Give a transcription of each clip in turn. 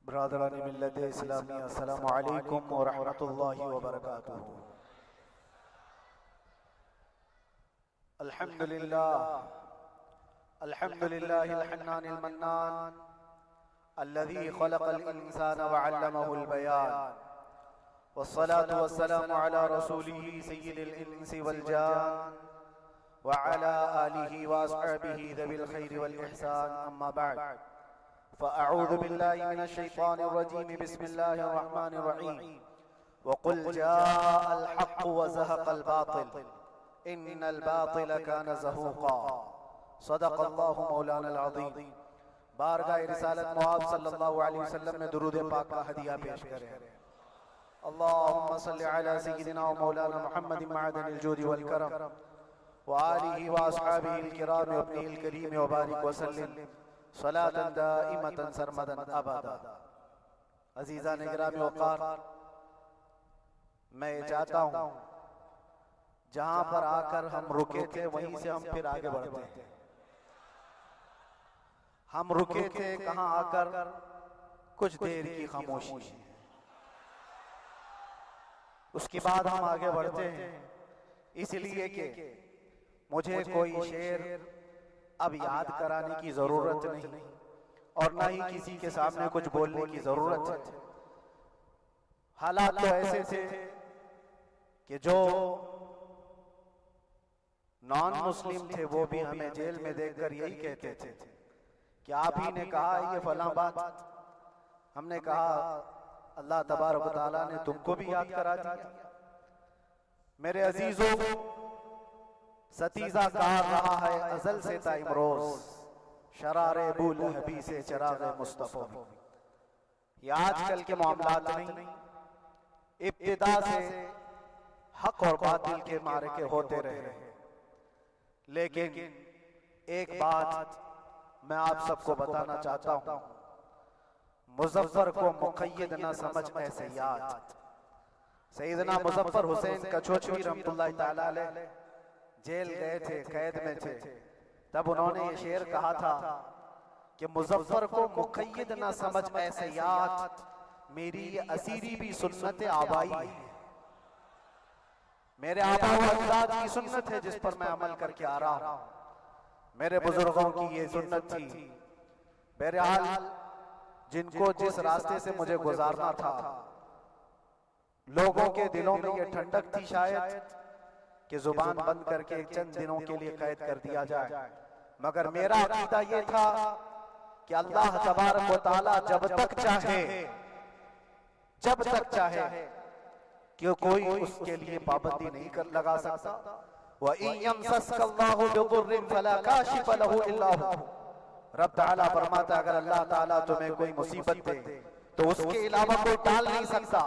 ब्रादरान मिल्लत इस्लामी अस्सलामु अलैकुम व रहमतुल्लाहि व बरकातुहू। अल्हम्दुलिल्लाहिल हन्नानिल मन्नान अल्लज़ी खलक़ल इंसान व अल्लमहुल बयान वस्सलातु वस्सलामु अला रसूलिही सय्यिदिल इंसी वल जान व अला आलिही व अस्हाबिही ज़विल खैरि वल इहसान, अम्मा बअद। फ़अऊज़ु बिल्लाहि मिनश शैतानिर रजीम, बिस्मिल्लाहिर रहमानिर रहीम। वक़ुल जाअल हक़्क़ु व ज़हक़ल बातिल इन्नल बातिल कान ज़हूक़ा। सदक़ल्लाहु मौलाना अज़ीम। बारगाह रिसालत मुआब सल्लल्लाहु अलैहि वसल्लम में दुरूद पाक का हदिया पेश करें। अल्लाहुम्मा सल्लि अला सय्यिदिना व मौलाना मुहम्मदिन मअदनिल जूदि वल करम व आलिहि व अस्हाबिहिल किराम व इब्निहिल करीम व बारिक व सल्लिम सलातन दाइमतन सरमदन अबदा। अज़ीज़ान गिरामी वक़ार, मैं चाहता हूँ जहाँ पर आकर हम रुके थे वहीं से हम फिर आगे बढ़ते हैं। हम रुके थे कहाँ आकर, कुछ देर की खामोशी, उसके बाद हम आगे बढ़ते हैं। इसलिए कि मुझे कोई शेर अब याद कराने की जरूरत नहीं और ना ही किसी के सामने कुछ बोलने की जरूरत है। हालात तो ऐसे थे कि जो नॉन मुस्लिम थे वो भी हमें जेल में देखकर यही कहते थे कि आप ही ने कहा ये फलां बात। हमने कहा अल्लाह तबारक व तआला ने तुमको भी याद करा दिया। मेरे अजीजों, सतीजा कहा रहा है अजल से ता इमरोज, शरारे बुल हबी से चरागे मुस्तफा। ये आजकल के मामलात नहीं, इब्तिदा से हक और बातिल के मारके होते रहे। लेकिन एक बात मैं आप सबको बताना चाहता हूं, मुजफ्फर को मुक़य्यद न समझ ऐसे याद। सैयदना मुजफ्फर हुसैन कछोछवी रहमतुल्लाह तआला अलैह जेल गए थे, कैद में थे। तब उन्होंने ये शेर कहा था कि मुजफ्फर को मुक़य्यद न समझ ऐसे याद, मेरी ये असीरी भी सुन्नत आबाई है। मेरे आबा व अजदाद की सुन्नत है जिस पर मैं अमल करके आ रहा हूं। मेरे बुजुर्गों की ये सुन्नत थी। बहरहाल जिनको जिस रास्ते से मुझे गुजारना था, लोगों के दिलों में ये ठंडक थी शायद कि जुबान बंद करके चंद दिनों के लिए कैद कर दिया जाए। मगर मेरा अकीदा ये था कि अल्लाह तबारक व तआला जब तक चाहे कि कोई उसके लिए पाबंदी नहीं कर लगा सकता। व इन यमसस्कल्लाहु बिदुर्रिन फला काशिफ लहु इल्ला हु। रब तआला फरमाता अगर अल्लाह ताला तुम्हें कोई मुसीबत दे तो उसके अलावा कोई टाल नहीं सकता।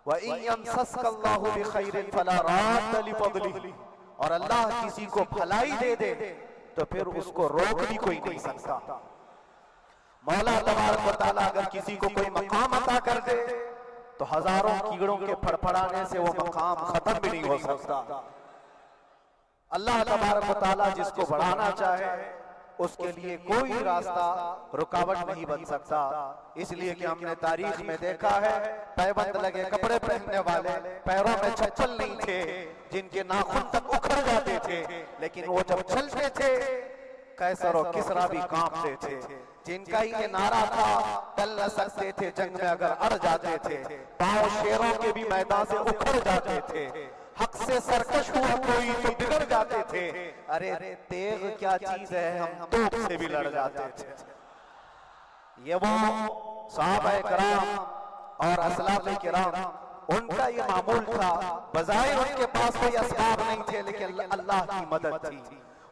व इन यमसस्कल्लाहु बिखैरिन फला राद्द लिफज़लिही। और अल्लाह किसी को भलाई दे दे तो फिर उसको रोक भी कोई नहीं सकता। मौला तबारक व तआला अगर किसी को कोई मकाम अता कर दे तो हजारों कीड़ों के फड़फड़ाने से वो मकाम खत्म भी नहीं हो सकता। अल्लाह तबारक व तआला जिसको बढ़ाना चाहे उसके लिए कोई रास्ता रुकावट नहीं बन सकता। इसलिए कि हमने तारीख में देखा है पैबंद लगे कपड़े पहनने वाले, पैरों में चप्पल नहीं थे, जिनके नाखून तक उखड़ जाते थे, लेकिन वो जब चलते थे कैसर और किसरा भी कांपते थे। जिनका ये नारा था चल न सकते थे जंग में अगर अड़ जाते थे, पांव शेरों के भी मैदान से उखड़ जाते थे, हक से सरकश हुआ कोई तो बिगड़ जाते थे। अरे तेग क्या चीज है, हम तोप से भी लड़ जाते थे। ये वो सहाबाए किराम और असलाफ़े किराम, उनका ये मामूल था। बज़ाहिर उनके पास कोई असबाब नहीं थे, लेकिन अल्लाह की मदद थी।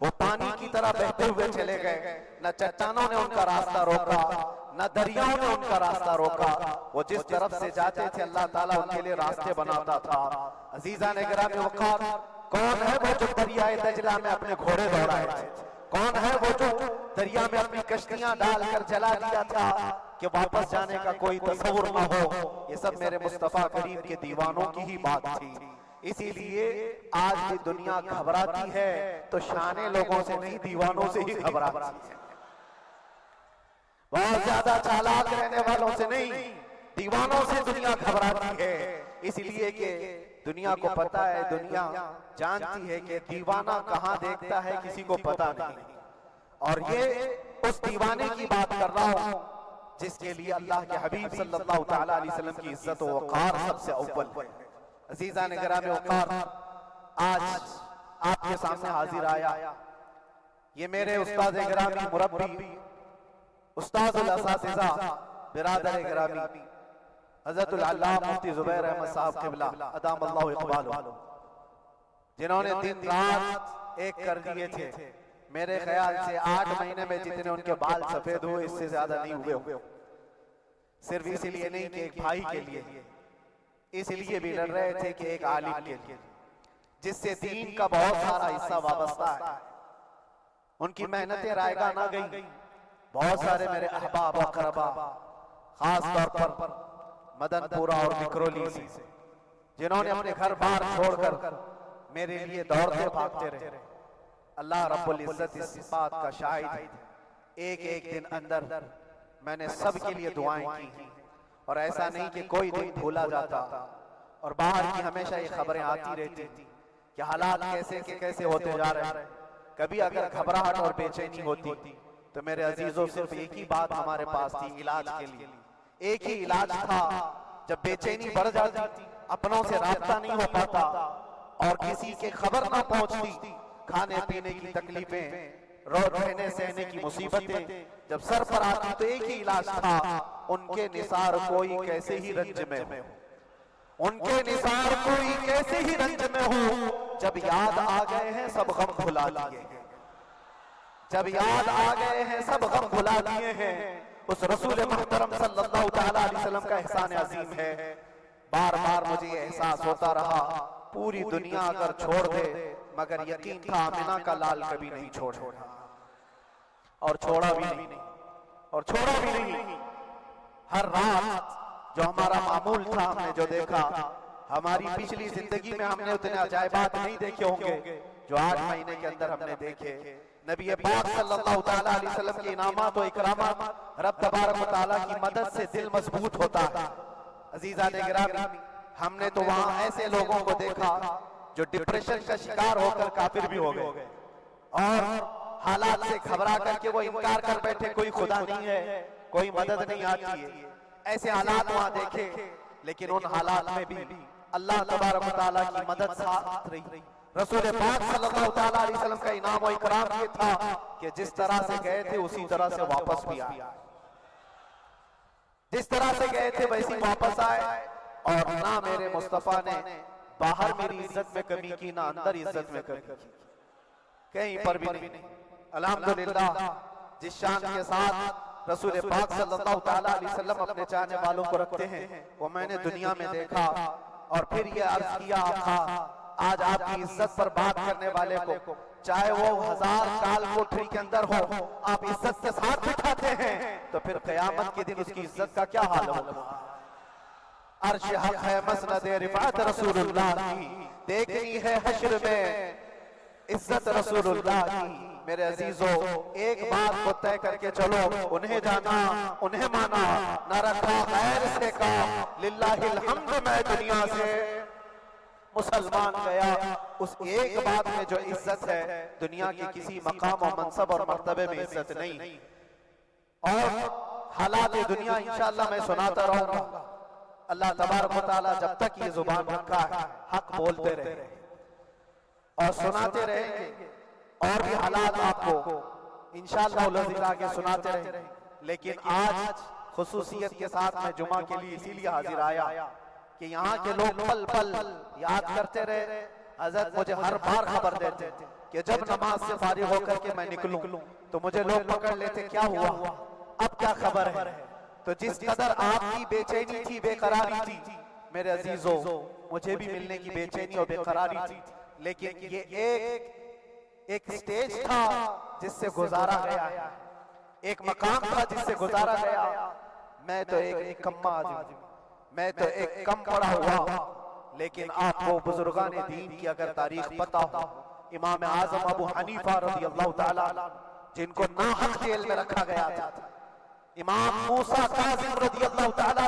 वो पानी की तरह बहते हुए चले गए। न चट्टानों ने उनका रास्ता रोका, न दरियाओं ने उनका रास्ता रोका। वो जिस तरफ से जाते थे अल्लाह ताला उनके लिए रास्ते बनाता था। अजीज़ान गिरामी वक़ार, कौन है वो जो दरियाए दजला में अपने घोड़े दौड़ाए थे? कौन है वो जो दरिया में अपनी कश्तियां डालकर जला दिया था कि वापस जाने का कोई तसव्वुर न हो? ये सब मेरे मुस्तफा करीम के दीवानों की ही बात थी। इसीलिए आज भी दुनिया घबराती है तो शाने लोगों से नहीं, दीवानों से ही घबराती है। बहुत ज्यादा चालाक रहने वालों से दीवानों से दुनिया घबराती है, इसलिए कि दुनिया को पता है, दुनिया जानती है कि दीवाना कहां देखता है किसी को पता नहीं। और ये उस दीवाने की बात कर रहा हूं जिसके लिए अल्लाह के हबीब सल्लल्लाहु तआला अलैहि वसल्लम की इज्जत और वक़ार सबसे अव्वल है। अज़ीज़ान गिरामी वक़ार, आज आपके सामने हाजिर आया, ये मेरे उस्ताद गिरामी मुरब्बी उस्तादुल असातिज़ा बिरादर गिरामी हज़रतुल अल्लामा मुफ्ती ज़ुबैर अहमद साहब क़िबला अदामल्लाहु इक़बालहु, जिन्होंने दिन रात एक कर दिए थे। मेरे ख्याल से 8 महीने में जितने उनके बाल सफेद हुए इससे ज्यादा नहीं हुए। सिर्फ इसलिए नहीं कि एक भाई के लिए, इसलिए भी लड़ रहे थे कि एक आलिम के लिए जिससे दीन का बहुत सारा हिस्सा वाबस्ता है। उनकी मेहनतें रायगा ना गई। बहुत सारे मेरे अहबाब अक़रबा, खास तौर पर मदनपुरा और विक्रोली से, जिन्होंने अपने घर बार छोड़कर मेरे लिए दौड़ते भागते रहे। अल्लाह रब्बुल इज्जत इस बात का शाहिद है, एक एक दिन अंदर मैंने सबके लिए दुआएं की, और ऐसा नहीं कि कोई दिन भूला जाता। और बाहर की हमेशा ये खबरें आती रहती कि हालात कैसे के कैसे होते जा रहे हैं। कभी अगर घबराहट और बेचैनी होती तो मेरे अजीजों सिर्फ एक ही बात हमारे पास थी इलाज के लिए, एक ही इलाज था। जब बेचैनी बढ़ जाती, अपनों से राब्ता नहीं हो पाता और किसी के खबर ना पहुंचती, खाने पीने की तकलीफें, रहने सहने की मुसीबतें जब सर पर आती, तो एक ही इलाज था, उनके निसार कोई कैसे ही रंज में हो, उनके निसार कोई कैसे ही रंज में हो। जब याद आ गए हैं सब गम भुला दिए हैं, जब याद आ गए हैं सब गम भुला दिए हैं। उस रसूल मुहतरम सल्लल्लाहु तआला अलैहि वसल्लम का एहसान अजीम है। बार बार मुझे ये एहसास होता रहा, पूरी दुनिया अगर छोड़ दे, मगर यकीन था आमिना का लाल कभी नहीं छोड़ा, और छोड़ा भी नहीं, और छोड़ा भी नहीं। हर रात जो हमारा मामूल था, हमने जो देखा, हमारी पिछली जिंदगी में हमने उतने अजायबात नहीं देखे होंगे जो 8 महीने के अंदर हमने देखे। नबी पाक सल्लल्लाहु तआला अलैहि वसल्लम के इनामात और इकरामात, रब तबारक व तआला की मदद से दिल मजबूत होता है। अजीज़ान गिरामी, हमने तो वहां ऐसे लोगों को देखा जो डिप्रेशन का शिकार होकर काफिर भी हो गए, और हालात से घबरा करके वो इनकार कर बैठे, कोई खुदा नहीं है, कोई मदद नहीं आती है। ऐसे हालात वहां देखे, लेकिन उन हालात में भी अल्लाह तबारक व तआला की मदद साथ रही। रसूल पाक सल्लल्लाहु तआला अलैहि वसल्लम का इनाम और इकराम ये था कि जिस तरह से गए थे उसी तरह से वापस भी आए, जिस तरह से गए थे वैसी वापस आए। और ना मेरे मुस्तफा ने बाहर मेरी इज्जत में कमी की, ना अंदर इज्जत में कमी की, कहीं पर भी नहीं। अल्हम्दुलिल्लाह, जिस शान के साथ रसूल पाक सल्लल्लाहु तआला अलैहि वसल्लम अपने चाहने वालों को रखते हैं, वो मैंने दुनिया में देखा। और फिर ये अर्ज किया, आका आज आपकी इज्जत पर बात करने वाले को, चाहे वो 1000 काल कोठरी के अंदर हो, आप इज्जत के साथ बिठाते हैं, तो फिर क़यामत के दिन उसकी इज्जत का क्या हाल होगा। अर्श हक है मसनद रिफात रसूलुल्लाह की, देखनी है हश्र में इज्जत रसूलुल्लाह की। मेरे अजीजों, एक बात को तय करके चलो, उन्हें जाना, उन्हें माना, न रखा गैर से काम। लिल्लाहिल हम्द, मैं दुनिया से मुसलमान गया उस एक बात में जो इज्जत है, दुनिया के किसी मकाम और मनसब और मर्तबे में इज्जत नहीं। और हालात दुनिया इंशाअल्लाह मैं सुनाता रहूंगा। अल्लाह तबारक व तआला जब तक ये जुबान रखा है, हक बोलते रहे और सुनाते रहेंगे, और भी हालात आपको इंशाअल्लाह आगे सुनाते रहेंगे। लेकिन आज खुसूसियत के साथ मैं जुमा के लिए इसीलिए हाजिर आया कि यहाँ के लोग पल पल याद करते रहे। हजरत मुझे हर बार खबर देते कि जब नमाज से फारिग होकर के मैं निकलूं तो मुझे लोग पकड़ लेते, क्या हुआ, अब क्या खबर है। तो जिस कदर आपकी बेचैनी थी, बेकरारी थी, मेरे अजीजों, मुझे भी मिलने की बेचैनी और बेकरारी थी। लेकिन ये एक स्टेज था जिससे गुजारा गया, एक मकाम था जिससे गुजारा गया। मैं तो एक कम्मा आदमी, मैं तो एक कम पढ़ा हुआ, लेकिन आपको बुजुर्गान दीन की अगर तारीख पता हो, इमाम आजम अबू हनीफा रज़ियल्लाहु ताला जिनको नाहक जेल में रखा गया था, इमाम मूसा काज़िम रज़ियल्लाहु ताला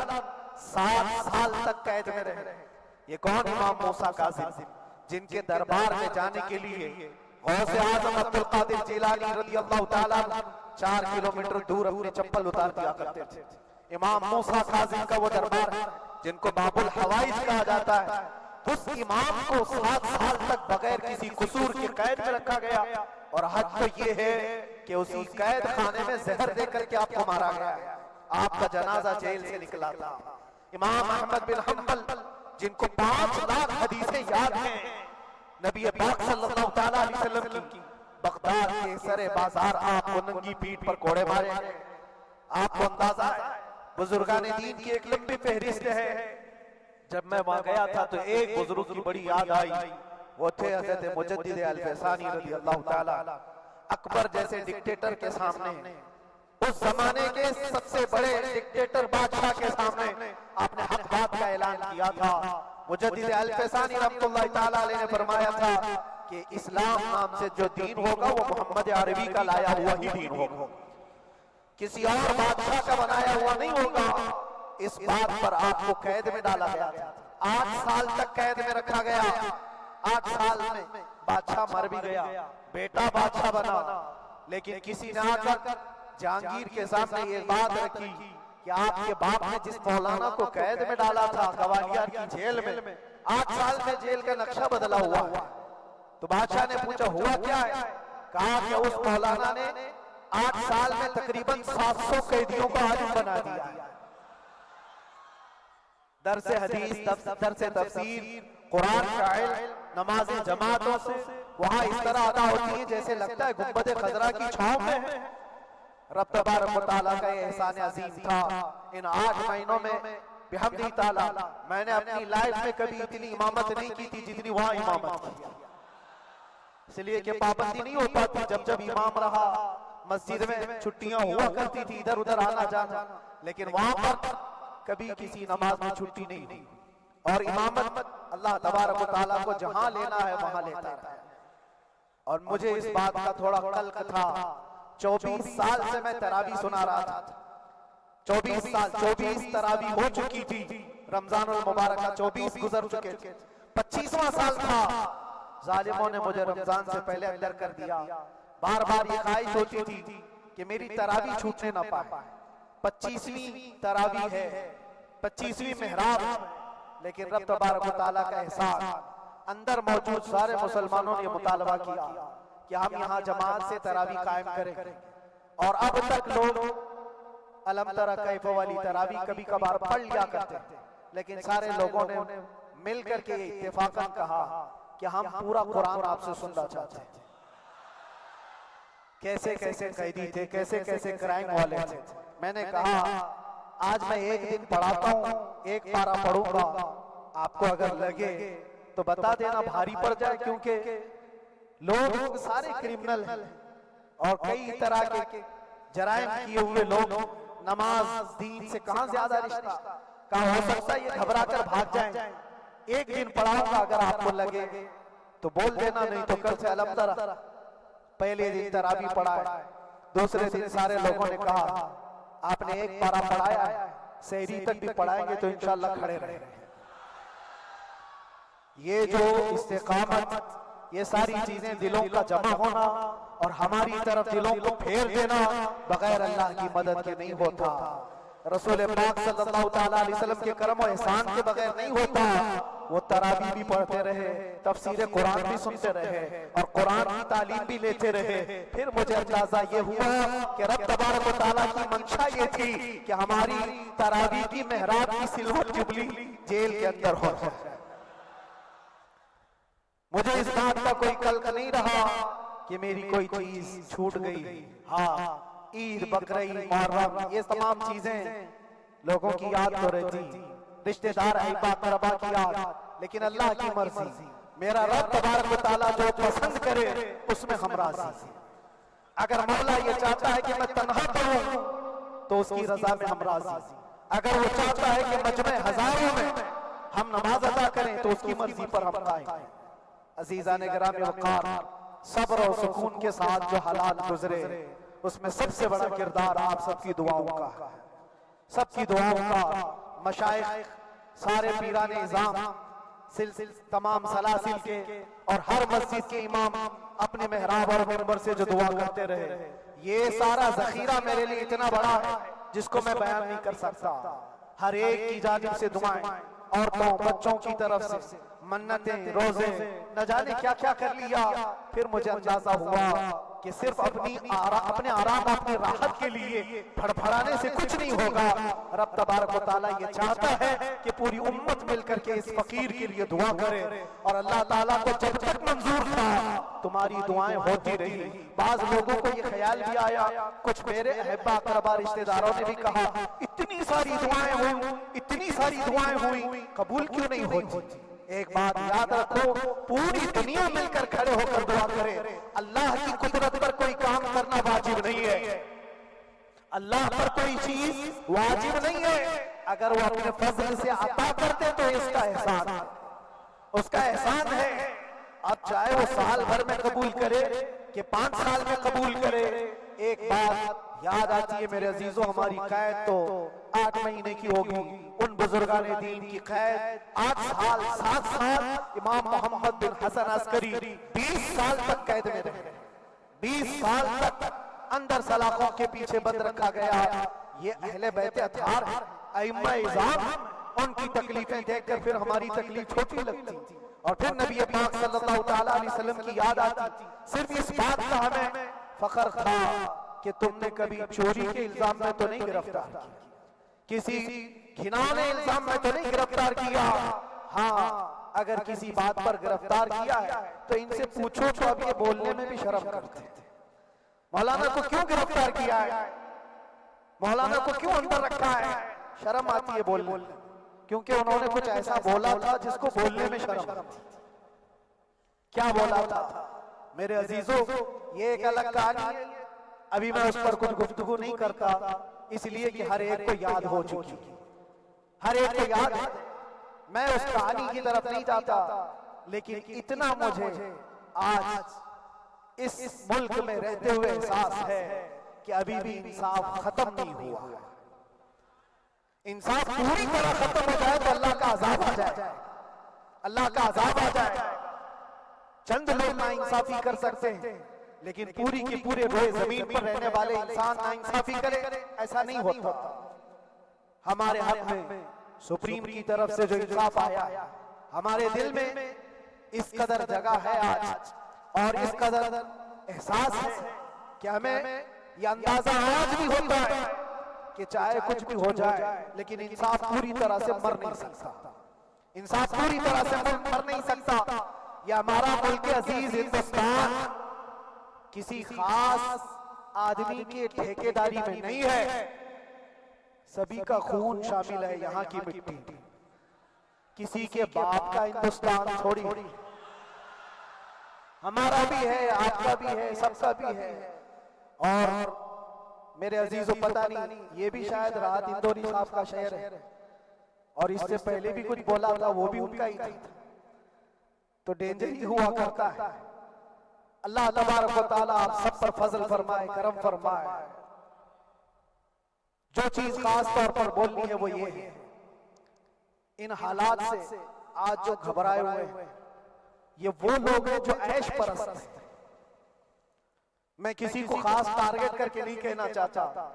ये कौन इमाम मूसा काज़िम, जिनके दरबार में जाने के लिए गौसे आज़म अब्दुल कादिर जिलानी रज़ियल्लाहु ताला 4 किलोमीटर दूर अपनी चप्पल उतार दिया करते थे। इमाम मूसा काज़िम का वो दरबार जिनको बाबुल हवाइज कहा जाता है, उस इमाम को 7 साल तक बगैर किसी कसूर के कैद में रखा गया। और हद तो ये है कि उसी कैद खाने में जहर देकर के आपको मारा गया। आपका जनाजा जेल से निकला था। इमाम अहमद बिन हंबल, जिनको 5 लाख हदीसें याद हैं नबी पाक सल्लल्लाहु ताला अलैहि वसल्लम की, बगदाद के सरे बाजार आपको नंगी पीठ पर कोड़े मारे। आपको अंदाजा है बुजुर्गाने दीन की एक लंबी फहरिस्त है। जब मैं वहां गया था तो एक बुजुर्ग की बड़ी याद आई। वो थे हज़रत मुजद्दिद अल-फैसानी रज़ियल्लाहु ताला। अकबर जैसे डिक्टेटर के सामने, उस जमाने के सबसे बड़े डिक्टेटर बादशाह के सामने आपने हक बात का ऐलान किया था। मुजद्दिद अल-फैसानी रहमतुल्लाह ताला अलैह ने फरमाया था कि इस्लाम नाम से जो दीन होगा वो मोहम्मद अरबी का लाया हुआ ही दीन होगा, किसी और बादशाह का बनाया हुआ नहीं होगा। इस बात पर आपको कैद में डाला गया था। 8 साल तक कैद में रखा गया। 8 साल में बादशाह मर भी गया, बेटा बादशाह बना, लेकिन किसी ने आकर जहांगीर के सामने ये बात रखी कि आपके बाप ने जिस मौलाना को कैद में डाला था ग्वालियर की जेल में, 8 साल में जेल का नक्शा बदला हुआ है। तो बादशाह ने पूछा हुआ क्या है? कहा कि उस मौलाना ने 8 साल में तकरीबन 700 कैदियों को आलिम बना दिया है। दरसे हदीस, दरसे तफसीर, कुरान का इल्म, नमाज़ें जमातों से वहां इस तरह अदा होती है जैसे लगता है गुंबद खजरा की छांव में है। रब तबारक व तआला का एहसान अजीम था। इन 8 महीनों में बिहम्दी ताला मैंने अपनी लाइफ में कभी इतनी इमामत नहीं की थी जितनी वहां इमामत की। इसलिए कि पाबंदी नहीं हो पाती। जब जब इमाम रहा मस्जिद में छुट्टियां हुआ करती थी, इधर उधर आना जाना, लेकिन वहां पर कभी किसी नमाज में छुट्टी नहीं हुई। और इमामत अल्लाह तबारक व तआला को जहां लेना है वहां लेता है। और मुझे इस बात का थोड़ा कल्क था। 24 साल से मैं तरावी सुना रहा था। 24 साल, 24 तरावी हो चुकी थी। रमजानुल मुबारक का 24 गुजर चुके थे। 25वां साल था। जालिमों ने मुझे रमजान से पहले अंदर कर दिया। बार बार ये ख्वाहिश होती थी कि मेरी तरावी छूटने ना पाए। 25वीं तरावी है, 25वीं मेहराब, लेकिन रब तबारक व तआला का एहसान, अंदर मौजूद सारे मुसलमानों ने मुतालबा किया कि हम यहाँ जमात से तरावी कायम करें। और अब तक लोग अलम तरा कैफ वाली तरावी कभी कभार पढ़ लिया करते, लेकिन सारे लोगों ने मिल करके इत्तेफाकन कहा कि हम पूरा कुरान आपसे सुनना चाहते हैं। कैसे कैसे कैदी थे, कैसे कैसे क्राइम वाले थे। मैंने कहा आज मैं एक दिन पढ़ाता हूँ, एक पारा पढ़ूंगा, आपको अगर लगे तो बता देना, भारी पड़ जाए, क्योंकि लोग सारे क्रिमिनल हैं और कई तरह के जराइम किए हुए लोग। नमाज दीन से कहां ज्यादा रिश्ता, कहां हो सकता है ये घबरा कर भाग जाएं। एक दिन पढ़ाऊंगा, अगर आपको लगे तो बोल देना, नहीं तो कल से अलम तरा। पहले दिन तरावी पढ़ाए, दूसरे दिन सारे लोगों ने कहा आपने एक पारा पढ़ाया है, सहरी तक भी पढ़ाएंगे तो इंशाल्लाह खड़े रहेंगे। ये जो इस्तिकामत, ये सारी चीजें दिलों का जमा होना और हमारी तरफ दिलों को फेर देना बगैर अल्लाह की मदद के नहीं होता। रसूल पाक सल्लल्लाहु ताला अलैहि वसल्लम के करम और एहसान के बगैर नहीं होता। वो तरावी भी पढ़ते रहे, तफसीर कुरान भी सुनते रहे और कुरान की तालीम भी लेते रहे। फिर मुझे अंदाजा ये हुआ कि रब तबारक व तआला की मंशा ये थी कि हमारी तरावी की मेहराब की सिल्वर जुबली जेल के अंदर हो जाए। मुझे इस बात का कोई कल्क नहीं रहा कि मेरी कोई चीज छूट गई। हाँ, ईद, बकरीद, मुहर्रम, ये तमाम चीजें लोगों की याद हो रही थी, रिश्तेदार अहिबा करबा की याद, लेकिन अल्लाह की मर्जी, मेरा रब तबारक व तआला जो पसंद करे उसमें हम राजी। अगर मौला ये चाहता है कि मैं तन्हा पढ़ूं तो उसकी रजा में हम राजी। अगर वो चाहता है कि मजमे हजारों में हम नमाज अदा करें तो उसकी मर्जी पर हम आए। अजीजा ने गिरामी वक़ार, सब्र और सुकून के साथ जो हालात गुजरे उसमें सबसे बड़ा किरदार आप सबकी दुआओं का है। सबकी दुआओं का, मशाइख, सारे पीराने इज़ाम, तमाम सलासिल के और हर मस्जिद के इमाम अपने मेहराब और मिंबर से जो दुआ करते रहे, ये सारा जखीरा मेरे लिए इतना बड़ा है जिसको मैं बयान नहीं कर सकता। हर एक की जानिब से दुआएं, औरतों बच्चों की तरफ से मन्नतें, रोजे, न जाने क्या क्या कर लिया। फिर मुझे अंदाजा हुआ कि सिर्फ अपने आराम, अपनी राहत के लिए फड़फड़ाने से कुछ नहीं होगा। रब तबारक व तआला ये चाहता है कि पूरी उम्मत मिलकर के इस फकीर के लिए दुआ करे, और अल्लाह ताला को जब तक मंजूर था तुम्हारी दुआएं होती रही। बाज लोगों को ये ख्याल भी आया, कुछ मेरे अहब्बा अक़रबा रिश्तेदारों ने भी कहा, इतनी सारी दुआएं हुई, इतनी सारी दुआएं हुई, कबूल क्यों नहीं होती? एक बात याद रखो, पूरी दुनिया मिलकर खड़े होकर दुआ करे। अल्लाह की कुदरत पर कोई काम करना वाजिब नहीं है, अल्लाह पर कोई चीज वाजिब नहीं है। अगर वो अपने फजल से अता करते तो इसका एहसान है, उसका एहसान है। अब चाहे वो साल भर में कबूल करे कि 5 साल में कबूल करे। एक बात याद आती है मेरे अजीजों, हमारी कैद तो 8 महीने की होगी, उन बुजुर्गाने दीन की कैद 8 साल 7 साल। इमाम मोहम्मद बिन हसन अस्करी 20 साल तक कैद में रहे, 20 साल तक अंदर सलाखों के पीछे बंद रखा गया। ये अहले बैत अतहार है, अइम्मा इज़ाम, उनकी तकलीफें देखकर फिर हमारी तकलीफ छोटी लगती, और फिर नबी पाक सल्लल्लाहु तआला अलैहि वसल्लम की याद आती। सिर्फ इस बात का हमें फख्र था कि तुमने कभी चोरी के इल्जाम में तो नहीं गिरफ्तार किया, किसी घिनौने इल्जाम में तो नहीं गिरफ्तार किया। हाँ, अगर किसी बात पर गिरफ्तार किया है तो इनसे पूछो तो अब ये बोलने में भी शर्म करते थे। मौलाना को क्यों गिरफ्तार किया है, मौलाना को क्यों अंदर रखा है? शर्म आती है बोलने, क्योंकि उन्होंने कुछ ऐसा बोला था जिसको बोलने में शर्म आती। क्या बोला था मेरे अजीजों, ये एक अलग कहानी है। अभी मैं उस पर कुछ गुफ्तगू नहीं करता, इसलिए कि हर एक को याद हो चुकी, हर एक को याद है। मैं उस कहानी की तरफ नहीं जाता, लेकिन इतना मुझे आज इस मुल्क में रहते हुए एहसास है कि अभी भी इंसाफ खत्म नहीं हुआ है। इंसाफ पूरी तरह खत्म हो जाए तो अल्लाह का अजाब आ जाए, अल्लाह का अजाब आ जाए। चंद लोग नाइंसाफी कर सकते हैं, लेकिन पूरी की पूरे रोए जमीन पर रहने वाले इंसान नाइंसाफी करे, ऐसा नहीं होता। हमारे हक में सुप्रीम की तरफ से जो इंसाफ आया, हमारे दिल में इस कदर जगह है आज, और इस कदर एहसास है कि हमें यह अंदाजा आज भी होता है कि चाहे कुछ भी हो जाए, लेकिन इंसाफ पूरी तरह से मर नहीं सकता, इंसाफ पूरी तरह से मर नहीं सकता। यह हमारा मुल्क अजीज हिंदुस्तान किसी खास आदमी के ठेकेदारी में नहीं है, सभी का खून शामिल है यहाँ की मिट्टी। किसी के बाप का हिंदुस्तान थोड़ी, हमारा भी है, आपका भी है, सबका भी है। और मेरे अजीजों, पता नहीं, ये भी शायद राहत इंदौरी साहब का शहर है, और इससे पहले भी कुछ बोला था, वो भी उनका ही था, तो डेंजर ही हुआ करता है। अल्लाह तबारक व तआला आप सब पर फजल फरमाए, करम फरमाए। जो चीज खास तौर पर बोलनी है वो ये है, इन हालात से आज जो घबराए हुए हैं, ये वो लोग हैं जो ऐश परस्त हैं। मैं किसी को खास टारगेट करके नहीं कहना चाहता,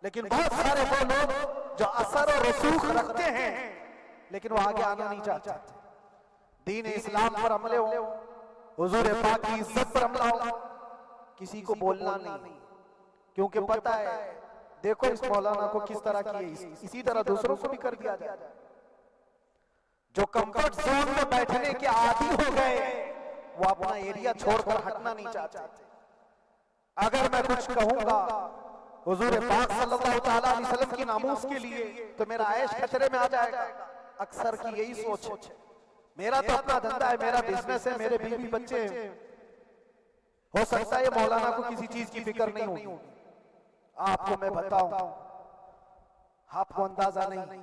लेकिन बहुत सारे वो लोग जो असर और रसूख रखते हैं, लेकिन वो आगे आना नहीं चाहते। दीन इस्लाम पर हमले हो, हुजूर पाक की इज्जत पर हमला हो, किसी को बोलना नहीं, क्योंकि पता है देखो इस मौलाना को किस तरह किए, इसी तरह दूसरों को भी कर दिया जाए। जो कंफर्ट जोन में बैठने के आदी हो गए, वो अपना एरिया छोड़कर हटना नहीं चाहते। अगर मैं कुछ कहूंगा हुजूर पाक सल्लल्लाहु तआला अलैहि वसल्लम की नामूस के लिए, तो मेरा ऐश खतरे में आ जाएगा। अक्सर की यही सोच है, मेरा तो अपना धंधा है, मेरा बिजनेस है, मेरे बीवी बच्चे हैं, हो सकता है मौलाना को किसी चीज की फिक्र नहीं होगी। आपको मैं बताऊं, आपको अंदाजा नहीं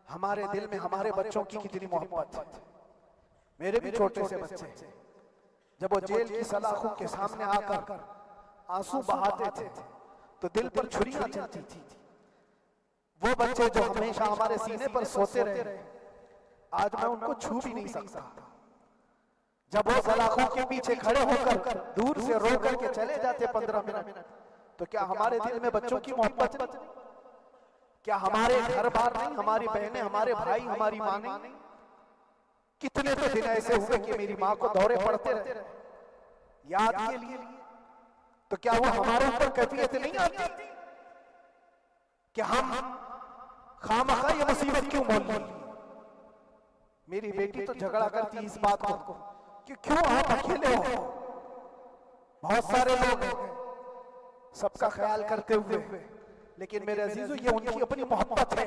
हमारे दिल में हमारे बच्चों की कितनी मोहब्बत है। मेरे भी छोटे से बच्चे, जब वो जेल की सलाखों के सामने आकर आंसू बहाते थे तो दिल पर छुरियां चलती थी। वो बच्चे जो हमेशा हमारे सीने पर सोते रहे, आज मैं उनको छू भी नहीं सकता। जब वो सलाखों के पीछे खड़े होकर दूर से रो करके चले जाते 15 मिनट, तो क्या हमारे दिल में बच्चों की मोहब्बत नहीं? क्या हमारे घर बार नहीं, हमारी बहनें, हमारे भाई, हमारी माँ नहीं? कितने तो दिन ऐसे हुए कि मेरी माँ को दौरे पड़ते रहे याद के लिए। तो क्या वो हमारे ऊपर कैफियत नहीं आती कि हम खामखा ये मुसीबत क्यों मोल ली? मेरी बेटी तो झगड़ा करती इस बात को कि क्यों आप अकेले हो, बहुत सारे लोग हैं सबका ख्याल करते हुए, लेकिन मेरे अजीजों ये उनकी अपनी मोहब्बत है।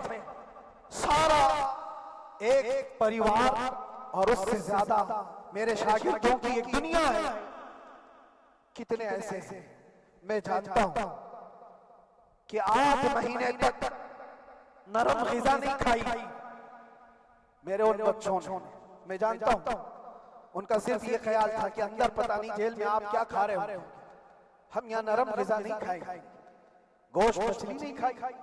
सारा एक परिवार और उससे ज्यादा मेरे शागिर्दों की एक दुनिया है। कितने ऐसे हैं मैं जानता हूं कि 8 महीने तक नरम ग़िज़ा नहीं खाई मेरे उन बच्चों ने। मैं जानता हूं उनका सिर्फ ये ख्याल था कि अंदर पता नहीं जेल में आप क्या खा रहे हो, हम यहाँ नरम ग़िज़ा नहीं खाएंगे, गोश्त मछली नहीं खाई।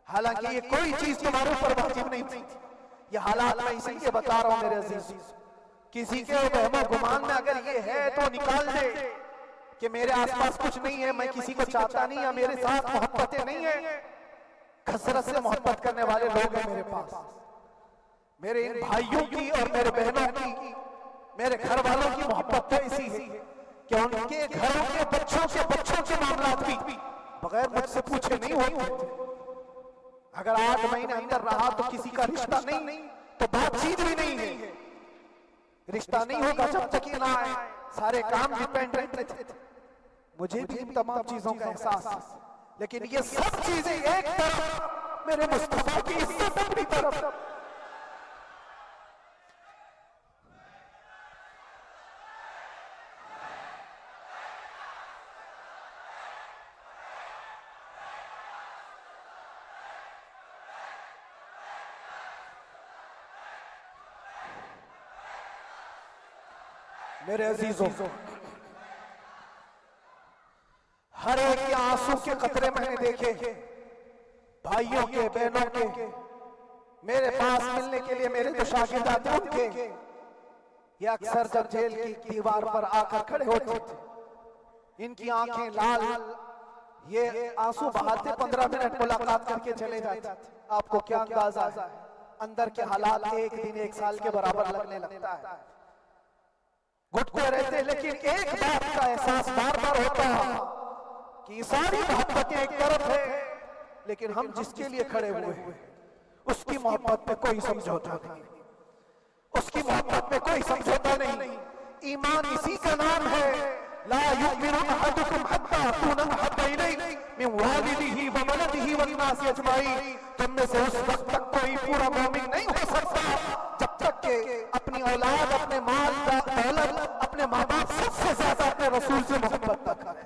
हालांकि ये कोई चीज तुम्हारे ऊपर वाजिब नहीं थी। ये हालात मैं इसीलिए बता रहा हूं मेरे अजीज, किसी के वहमो गुमान में अगर ये है तो निकाल दे कि मेरे आसपास कुछ नहीं है, मैं किसी को चाहता नहीं या मेरे साथ मोहब्बतें नहीं है। कसरत से मोहब्बत करने वाले लोग हैं मेरे पास। मेरे इन भाइयों की और मेरे बहनों की, मेरे घर वालों की मोहब्बत तो इसी है कि उनके घरों के बच्चों के मामला भी बगैर मुझसे पूछे नहीं होते। अगर 8 महीने अंदर रहा तो किसी का रिश्ता नहीं तो बातचीत भी नहीं है। रिश्ता नहीं होगा जब तक ये ना आए, सारे काम डिपेंडेंट थे। मुझे भी इन तमाम चीजों का एहसास है, लेकिन ये सब चीजें एक तरफ, मेरे मुस्तफा की इज्जत अपनी तरफ। मेरे अजीजों, हर एक के आंसू के कतरे मैंने देखे, भाइयों के, बहनों के। मेरे पास मिलने के लिए मेरे जो शागिर्द आते उनके, ये अक्सर जब जेल की दीवार पर आकर खड़े होते थे, इनकी आंखें लाल, ये आंसू बहाते 15 मिनट मुलाकात करके चले जाते। आपको क्या अंदाजा है अंदर के हालात एक दिन 1 साल के बराबर लगने लगता है। घुटते रहते, लेकिन एक बात का एहसास बार बार होता है कि सारी मोहब्बतें एक तरफ है, लेकिन हम जिसके लिए खड़े हुए हैं उसकी मोहब्बत में कोई समझौता नहीं, उसकी मोहब्बत में कोई समझौता नहीं। ईमान इसी का नाम है, ला युमिनु अहदुकुम हत्ता अकूना अहब्बा इलैहि मिन वालिदिही व वलदिही वन नास अजमाईन। तुम में से उस वक्त तक कोई पूरा मोमिन नहीं हो सकता जब तक के अपनी औलाद, अपने माल, दौलत, अपने माँ बाप, सबसे ज्यादा अपने रसूल से मोहब्बत न करे।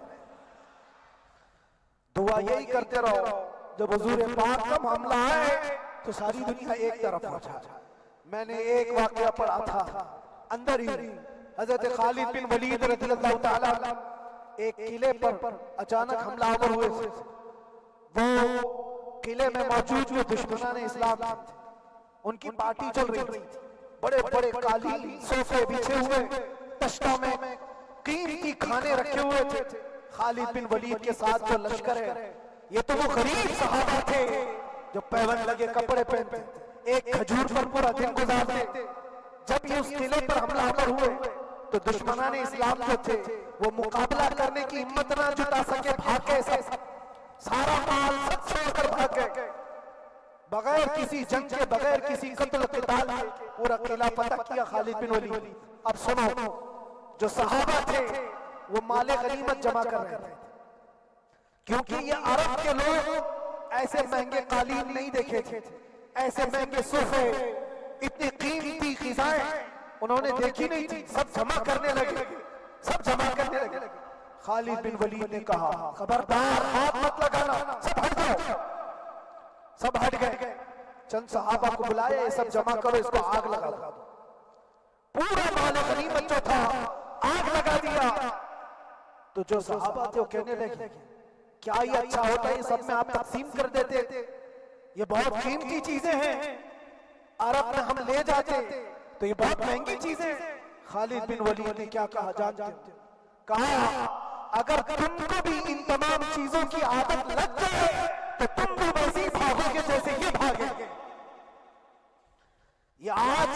दुआ यही करते रहो, जब हुजूर पाक का मामला आए तो सारी दुनिया एक तरफ हो जाए। मैंने एक वाकया पढ़ा था अंदर ही, हजरत खालिद बिन वलीद रज़ियल्लाहु ताला एक किले पर अचानक हमलावर हुए थे। वो किले में मौजूद जो दुश्मनान इस्लाम थे, उनकी पार्टी चल रही थी। बड़े बड़े कालीन सोफे बिछे हुए, तश्ता में कीमती खाने रखे हुए थे। खालिद बिन वलीद के साथ जो लश्कर है, ये तो वो गरीब सहाबा थे जो पैबंद लगे कपड़े पहनते, एक खजूर पर पूरा दिन गुजारते। जब ये उस किले पर हमलावर हुए तो दुश्मनान इस्लाम जो थे वो मुकाबला करने की हिम्मत ना जुटा सके, भागे सब, सारा माल सब छोड़कर भागे। बगैर किसी जंग के, बगैर किसी कत्ल क़िताल के पूरा किला फतह किया खालिद बिन वलीद। अब सुनो, जो सहाबा थे वो माले गनीमत जमा कर रहे थे, क्योंकि ये अरब के लोग ऐसे महंगे कालीन नहीं देखे थे, ऐसे महंगे सोफे, इतनी कीमती ग़िज़ाएं उन्होंने देखी नहीं थी। सब जमा करने लगे, सब जमा करने लगे। खालिद बिन वलीद ने कहा, खबरदार हाथ मत लगाना, सब हट जाओ। सब हट गए। चंद सहाबा को बुलाए, ये सब जमा करो, इसको आग लगा दो। पूरा माल गनीमत जो था आग लगा दिया। तो जो सहाबा थे वो कहने लगे, क्या ये अच्छा होता है, ये सब में आप तकसीम कर देते, ये बहुत कीमती चीजें हैं, अरब में हम ले जाते तो ये बहुत महंगी चीजें। खालिद बिन वलीद ने क्या कहा जानते हो? कहा अगर तुमको भी इन तमाम चीजों की आदत लग जाए तो तुम भी वैसे भागोगे जैसे ये भागेंगे। ये आज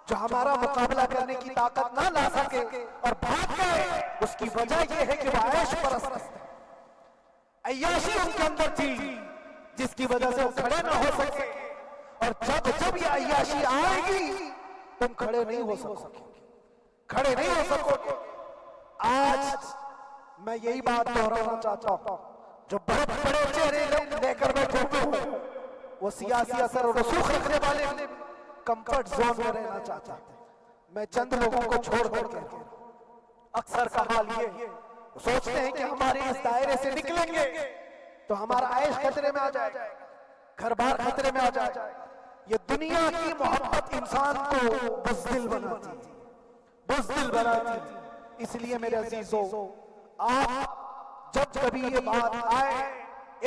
जो हमारा मुकाबला करने की ताकत ना ला सके और भाग गए, उसकी वजह यह है कि वो ऐश परस्त है, अय्याशी उनके अंदर थी, जिसकी वजह से वो खड़े ना हो सके। और जब जब ये अय्याशी आएगी तुम खड़े नहीं हो सकोगे, खड़े नहीं हो सकोगे। आज मैं यही बात दोहराना चाहता हूं, जो बहुत बड़े चेहरे लेकर बैठे हुए वो सियासी असर और रसूख रखने वाले कंफर्ट जोन में रहना चाहता है। मैं चंद लोगों को छोड़ करके अक्सर का हाल ये सोचते हैं कि हमारे इस दायरे से निकलेंगे तो हमारा आयश खतरे में आ जाएगा, घर बार खतरे में आ जाएगा। ये दुनिया की मोहब्बत इंसान को बुज़दिल बनाती है, बुज़दिल बनाती है। इसलिए मेरे अजीजों, आप जब कभी ये बात आए,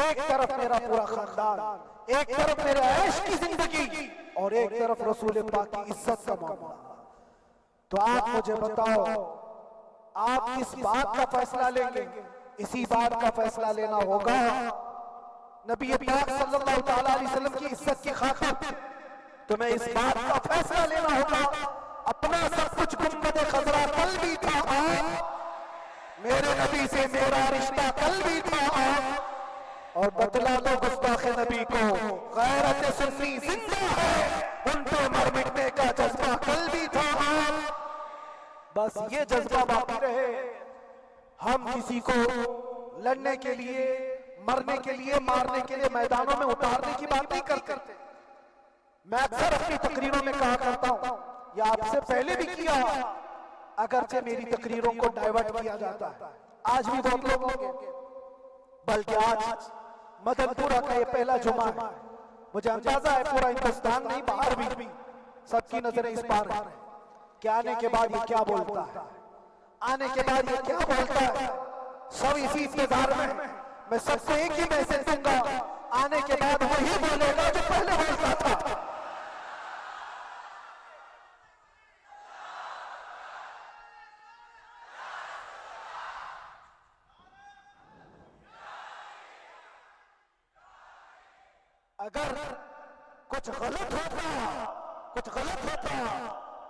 एक तरफ मेरा पूरा खानदान, एक तरफ मेरे ऐश की जिंदगी और एक तरफ रसूल पाक की इज्जत का मामला, तो आप मुझे बताओ आप किस बात का फैसला लेंगे? इसी बात का फैसला लेना होगा नबी पाक सल्लल्लाहु अलैहि वसल्लम की इज्जत की खातिर। तुम्हें इस बात का फैसला लेना होगा, अपना सब कुछ गुंबद खजरा कल भी था, मेरे नबी से मेरा रिश्ता कल भी था, और बतला दो गुस्ताखे नबी को गैरत सुन्नी जिंदा है, उन पे मर मिटने का जज्बा कल भी था। बस ये जज्बा बाकी रहे। हम किसी को लड़ने के लिए, मरने के लिए, मारने के लिए मैदानों में उतारने की बात नहीं करते। मैं अक्सर अपनी तकरीरों में कहा करता हूं, या आपसे पहले भी किया, अगरचे मेरी तकरीरों को डाइवर्ट किया जाता है, आज भी बहुत लोग होंगे, बल्कि आज मदनपुरा का ये पहला जुमा है। मुझे अंदाजा है पूरा हिंदुस्तान नहीं, बाहर भी सबकी नजरें इस पार है कि आने के बाद ये क्या बोलता है, आने के बाद ये क्या बोलता है। सब इसी इंतजार में। मैं सबको एक ही मैसेज दूंगा, आने के बाद वही बोलेगा जो पहले बोलता था। अगर कुछ गलत होता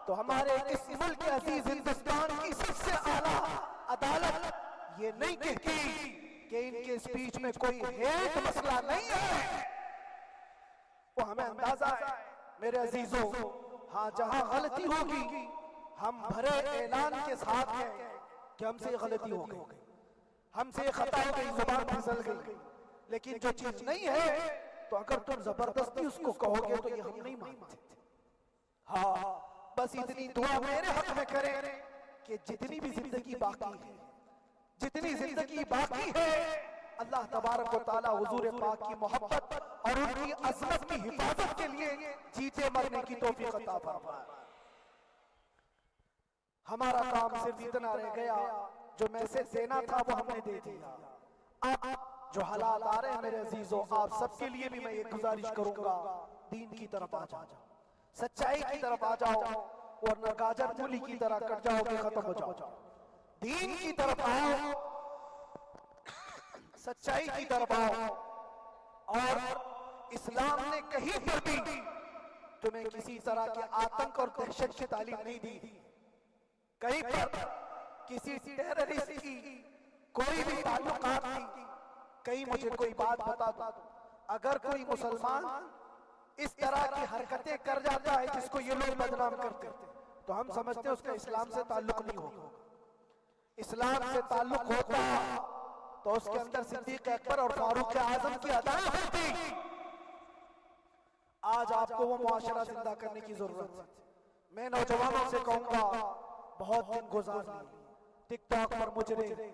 तो हमारे इस मुल्क के अजीज हिंदुस्तान की सबसे आला अदालत ये नहीं कहती कि इनके स्पीच में कोई हेट मसला नहीं है। वो हमें अंदाजा है मेरे अजीजों, हाँ जहां गलती होगी हम भरे ऐलान के साथ हैं कि हमसे ये गलती हो गई, हमसे खता हो गई, जुबान फिसल गई। लेकिन जो चीज नहीं है तो अगर तुम जबरदस्ती उसको कहोगे तो ये हम नहीं मानते। हाँ, बस इतनी दुआ मेरे हक में करें कि जितनी भी जिंदगी बाकी है, जितनी जिंदगी बाकी है, अल्लाह तबारक व तआला हुजूर पाक की मोहब्बत और उनकी अज़मत की हिफाजत के लिए जीते मरने की तौफीक अता फरमाए। हमारा काम सिर्फ इतना रह गया, जो मैसेज देना था वो हमने दे दिया। अब जो हालात आ रहे हैं मेरे अजीजों, आप सबके लिए भी मैं एक गुजारिश करूंगा, दीन की तरफ आ जाओ, सच्चाई की तरफ आ जाओ, वरना गाजर मूली की तरह कट जाओगे, खत्म हो जाओ। दीन की तरफ आओ, सच्चाई की तरफ आओ। और इस्लाम ने कहीं पर भी तुम्हें किसी तरह के आतंक और दहशत की तालीम नहीं दी। कहीं पर किसी टेररिस्ट की कोई भी ताल्लुकात नहीं। कहीं मुझे कोई बात बता दो, अगर कोई मुसलमान इस तरह की हरकतें कर जाता है जिसको ये लोग बदनाम करते तो हम समझते हैं उसका इस्लाम से ताल्लुक नहीं होगा। इस्लाम से ताल्लुक होता तो उसके अंदर सिद्दीक अकबर और फारूक आजम की अदा होती। आज आपको वो मुआशरा जिंदा करने की जरूरत है। मैं नौजवानों से कहूंगा, बहुत दिन गुजार लिए टिकटॉक पर मुजरे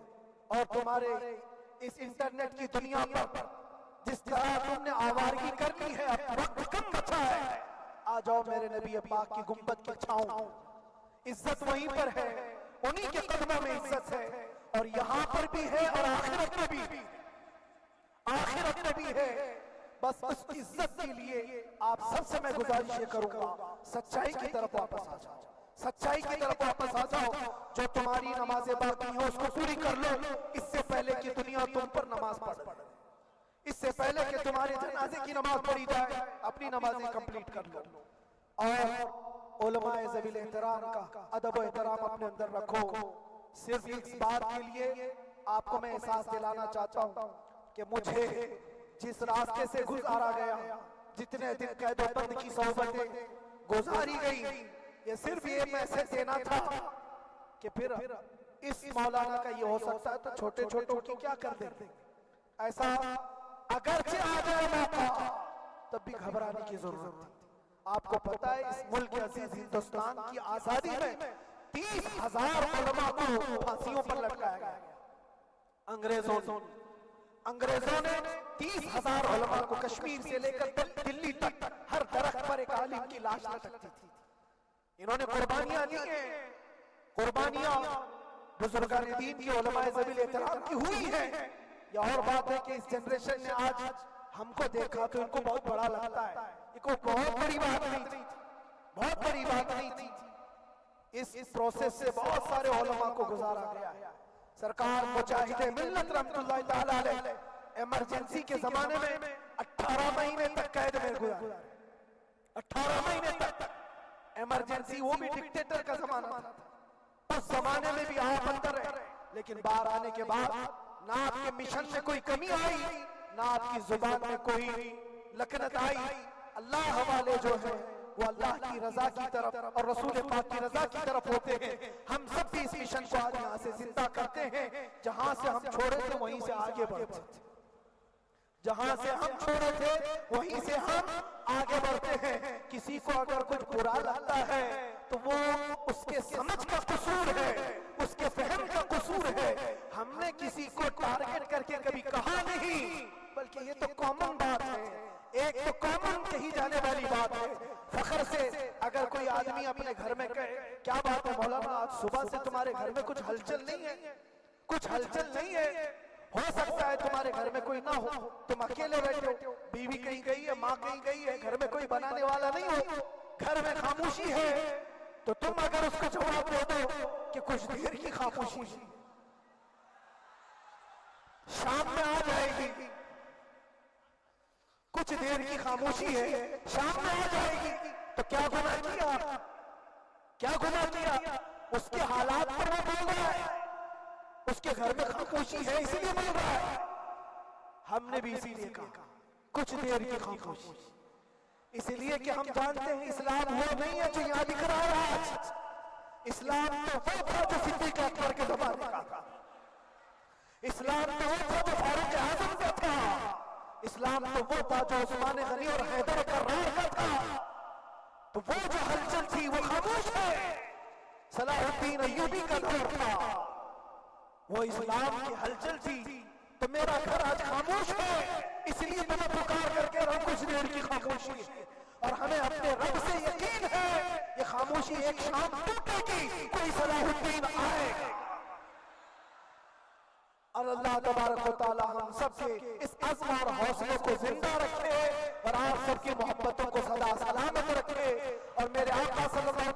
और तुम्हारे इस इंटरनेट की दुनिया पर जिस तरह तुमने आवारगी करनी है, अब वक्त कम बचा है। आ जाओ मेरे नबी पाक की गुंबद की छांव, इज्जत वहीं पर है, उन्हीं के कदमों में इज्जत है, और यहाँ पर भी है और आखिरत में भी, आखिरत में भी है। बस उस इज्जत के लिए आप सबसे मैं गुजारिश ये करूंगा, सच्चाई की तरफ वापस आ जाओ, सच्चाई की तरफ वापस आ जाओ। जो तुम्हारी नमाजें बाकी हैं उसको पूरी कर लो, इससे पहले कि दुनिया तुम पर नमाज पढ़े, इससे पहले कि तुम्हारे जनाजे की नमाज पढ़ी जाए, अपनी नमाजें कंप्लीट कर लो। और उलमाए ज़वील एहतराम का अदब व एहतराम अपने अंदर रखो। सिर्फ इस बात के लिए आपको मैं एहसास दिलाना चाहता हूँ कि मुझे जिस रास्ते से गुजारा गया, जितने दिन कैद-ओ-बंद की सोहबतें गुजारी गई, ये सिर्फ ये मैसेज देना था कि फिर इस मौलाना का ये हो सकता है तो छोटे छोटों की क्या कर देंगे। ऐसा अगरचे आ जाए मौका तब भी घबराने की जरूरत थी। आपको पता है इस मुल्क अजीज हिंदुस्तान की आजादी में 30,000 उलमा को फांसियों पर लटकाया गया। अंग्रेजों ने 30,000 उलमा को कश्मीर से लेकर दिल्ली तक हर दरख्त पर एक आलिम की लाश लटकती थी। इन्होंने कुर्बानियां दी हैं, कुर्बानियां बुजुर्गान दीन की उलमाए ज़वील एहतराम की हुई है। यह और बात है कि इस जनरेशन ने आज हमको देखा तो इनको बहुत बड़ा लगता है, इनको बहुत बड़ी बात नहीं थी, बहुत बड़ी बात नहीं थी। इस प्रोसेस से बहुत सारे उलमा को गुजारा गया है। सरकार मुजाहिदे मिल्लत रहमतुल्लाह तआला अलैह इमरजेंसी के जमाने में 18 महीने तक कैद में गुजारे, 18 महीने तक इमरजेंसी, वो भी डिक्टेटर का जमाना था। उस जमाने में भी आप अंदर रहे, लेकिन बाहर आने के बाद ना आपके मिशन में कोई कमी आई, ना आपकी जुबान में कोई लकनत आई। अल्लाह हवाले जो है वो अल्लाह की रजा की तरफ और रसूल पाक की रजा की तरफ होते हैं। हम सब भी इस मिशन को आज यहाँ से जिंदा करते हैं। जहां से हम छोड़े थे वहीं से आगे बढ़ते थे, जहां से हम छोड़े थे वहीं से हम आगे बढ़ते हैं। किसी को अगर कुछ बुरा लगता है तो वो उसके समझ का कसूर है, उसके फहम का कसूर है। हमने किसी को टारगेट करके कभी कहा नहीं, बल्कि ये तो कॉमन बात है, एक तो कॉमन कही जाने वाली बात है। फखर से अगर कोई आदमी अपने घर में कहे, क्या बात है मौलाना आज सुबह से तुम्हारे घर में कुछ हलचल नहीं है, कुछ हलचल नहीं है, हो सकता है तुम्हारे घर में कोई ना हो, तुम अकेले बैठे हो, बीवी कहीं गई है, माँ कहीं गई है, घर में कोई बनाने वाला नहीं हो, घर में खामोशी है, तो तुम अगर उसको जवाब दे दो कि कुछ देर की खामोशी शाम में आ जाएगी, कुछ देर की खामोशी है शाम में आ जाएगी, तो क्या गुनाह किया, क्या गुनाह किया? उसके हालात पर वो बोल रहा है, उसके घर में खामोशी है इसीलिए बोल रहा है। हमने भी इसीलिए कहा कुछ देर की खामोशी, इसलिए कि हम जानते हैं इस्लाम वो नहीं है जो यहाँ दिख रहा है आज। इस्लाम तो वो था जो सिद्दीक़ अकबर के ज़माने का था, इस्लाम तो वो था जो फारूक आज़म का था, इस्लाम तो वो था जो उस्मान गनी और हैदर कर्रार का था। तो वो जो हलचल थी वो खामोश है, सलाहुद्दीन अय्यूबी का दौर था, वो इस्लाम की हलचल थी। तो मेरा घर आज खामोश है, इसलिए मैंने पुकार करके रहा कुछ देर की खामोशी है, और हमें अपने रब से यकीन है ये खामोशी एक शाम टूटेगी, कोई सलाहुद्दीन आएगा। और अल्लाह तबारक व तआला हम सबके इस अज़्म और हौसले को जिंदा रखे और आप सबकी मोहब्बतों को सदा सलामत रखे। और मेरे आका सल्लल्लाहु